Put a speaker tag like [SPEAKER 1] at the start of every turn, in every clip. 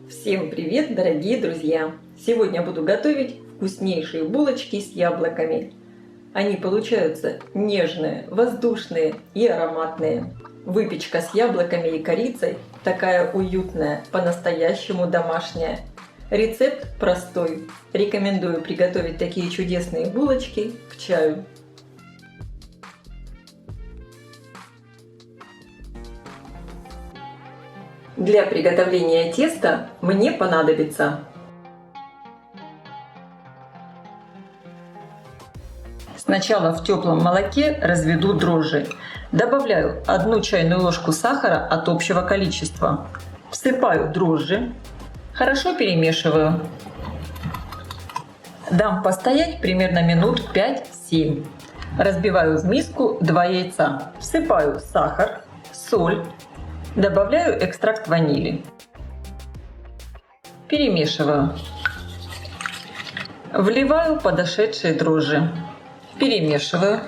[SPEAKER 1] Всем привет, дорогие друзья! Сегодня буду готовить вкуснейшие булочки с яблоками. Они получаются нежные, воздушные и ароматные. Выпечка с яблоками и корицей такая уютная, по-настоящему домашняя. Рецепт простой. Рекомендую приготовить такие чудесные булочки к чаю. Для приготовления теста мне понадобится сначала в теплом молоке разведу дрожжи. Добавляю 1 чайную ложку сахара от общего количества. Всыпаю дрожжи. Хорошо перемешиваю. Дам постоять примерно минут 5-7. Разбиваю в миску 2 яйца. Всыпаю сахар, соль. Добавляю экстракт ванили. Перемешиваю. Вливаю подошедшие дрожжи. Перемешиваю.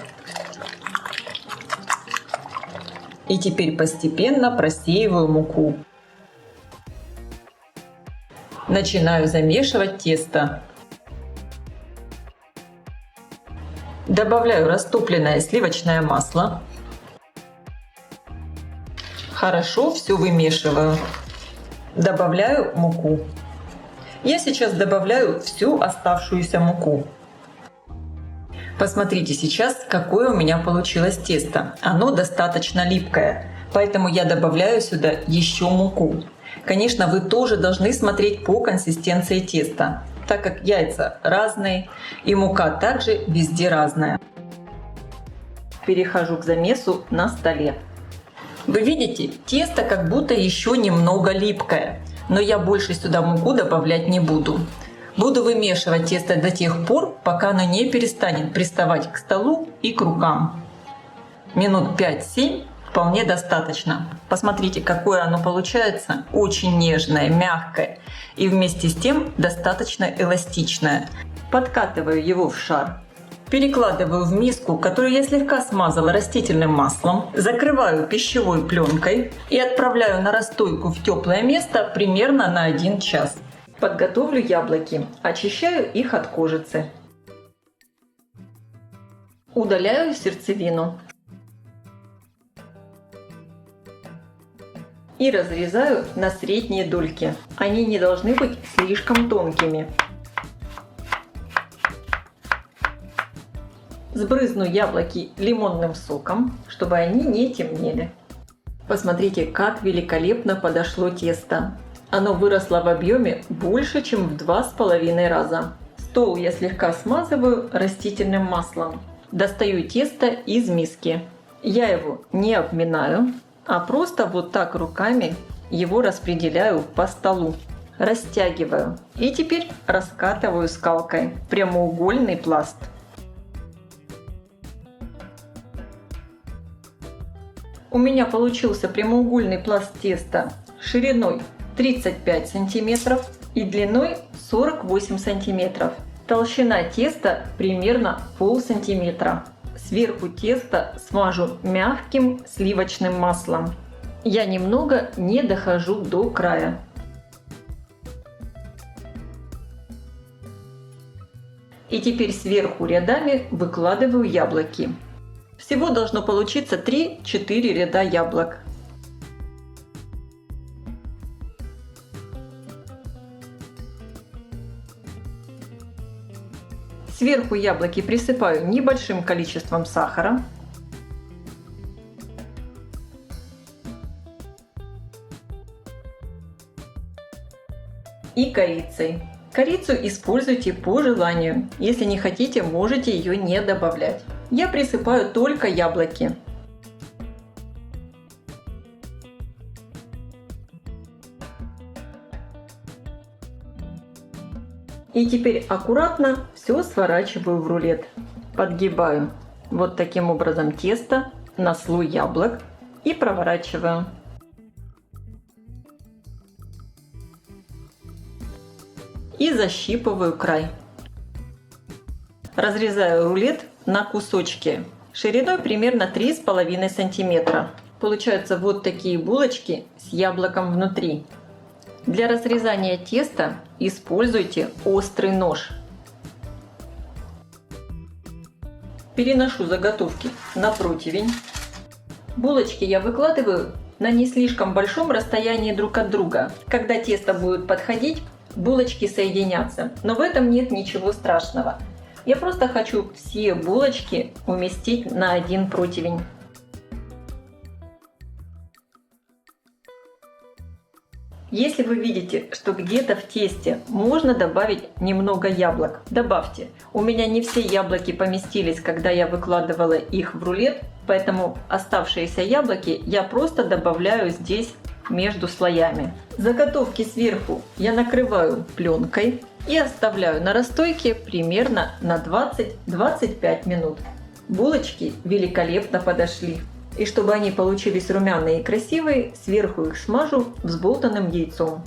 [SPEAKER 1] И теперь постепенно просеиваю муку. Начинаю замешивать тесто. Добавляю растопленное сливочное масло. Хорошо все вымешиваю. Добавляю муку. Я сейчас добавляю всю оставшуюся муку. Посмотрите сейчас, какое у меня получилось тесто. Оно достаточно липкое, поэтому я добавляю сюда еще муку. Конечно, вы тоже должны смотреть по консистенции теста, так как яйца разные и мука также везде разная. Перехожу к замесу на столе. Вы видите, тесто как будто еще немного липкое, но я больше сюда муку добавлять не буду. Буду вымешивать тесто до тех пор, пока оно не перестанет приставать к столу и к рукам. Минут 5-7 вполне достаточно. Посмотрите, какое оно получается. Очень нежное, мягкое и вместе с тем достаточно эластичное. Подкатываю его в шар. Перекладываю в миску, которую я слегка смазала растительным маслом, закрываю пищевой пленкой и отправляю на расстойку в теплое место примерно на 1 час. Подготовлю яблоки, очищаю их от кожицы. Удаляю сердцевину. И разрезаю на средние дольки. Они не должны быть слишком тонкими. Сбрызну яблоки лимонным соком, чтобы они не темнели. Посмотрите, как великолепно подошло тесто. Оно выросло в объеме больше, чем в 2,5 раза. Стол я слегка смазываю растительным маслом. Достаю тесто из миски. Я его не обминаю, а просто вот так руками его распределяю по столу. Растягиваю. И теперь раскатываю скалкой прямоугольный пласт. У меня получился прямоугольный пласт теста шириной 35 см и длиной 48 см. Толщина теста примерно полсантиметра. Сверху теста смажу мягким сливочным маслом. Я немного не дохожу до края. И теперь сверху рядами выкладываю яблоки. Всего должно получиться 3-4 ряда яблок. Сверху яблоки присыпаю небольшим количеством сахара. И корицей. Корицу используйте по желанию. Если не хотите, можете ее не добавлять. Я присыпаю только яблоки. И теперь аккуратно все сворачиваю в рулет. Подгибаю вот таким образом тесто на слой яблок и проворачиваю. И защипываю край. Разрезаю рулет на кусочки шириной примерно 3,5 см. получаются вот такие булочки с яблоком внутри. Для разрезания теста используйте острый нож. Переношу заготовки на противень. Булочки я выкладываю на не слишком большом расстоянии друг от друга. Когда тесто будет подходить, булочки соединятся. Но в этом нет ничего страшного. Я просто хочу все булочки уместить на один противень. Если вы видите, что где-то в тесте можно добавить немного яблок, добавьте. У меня не все яблоки поместились, когда я выкладывала их в рулет, поэтому оставшиеся яблоки я просто добавляю здесь между слоями. Заготовки сверху я накрываю пленкой и оставляю на расстойке примерно на 20-25 минут. Булочки великолепно подошли. И чтобы они получились румяные и красивые, сверху их смажу взболтанным яйцом.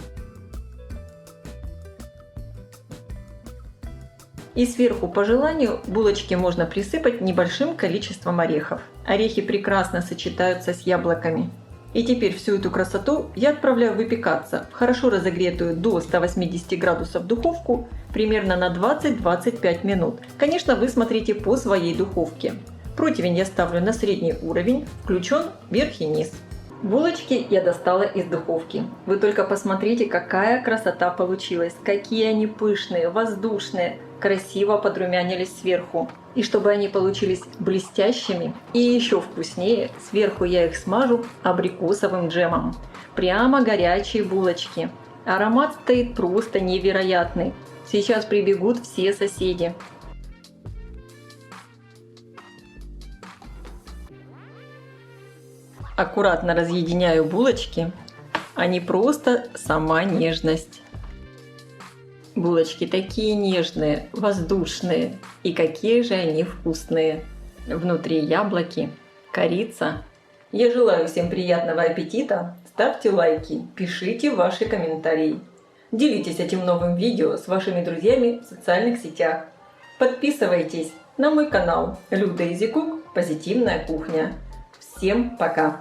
[SPEAKER 1] И сверху по желанию булочки можно присыпать небольшим количеством орехов. Орехи прекрасно сочетаются с яблоками. И теперь всю эту красоту я отправляю выпекаться в хорошо разогретую до 180 градусов духовку примерно на 20-25 минут. Конечно, вы смотрите по своей духовке. Противень я ставлю на средний уровень, включен верх и низ. Булочки я достала из духовки. Вы только посмотрите, какая красота получилась, какие они пышные, воздушные, красиво подрумянились сверху. И чтобы они получились блестящими и еще вкуснее, сверху я их смажу абрикосовым джемом. Прямо горячие булочки. Аромат стоит просто невероятный. Сейчас прибегут все соседи. Аккуратно разъединяю булочки, они просто сама нежность. Булочки такие нежные, воздушные, и какие же они вкусные. Внутри яблоки, корица. Я желаю всем приятного аппетита, ставьте лайки, пишите ваши комментарии. Делитесь этим новым видео с вашими друзьями в социальных сетях. Подписывайтесь на мой канал Люда Easy Cook Позитивная кухня. Всем пока!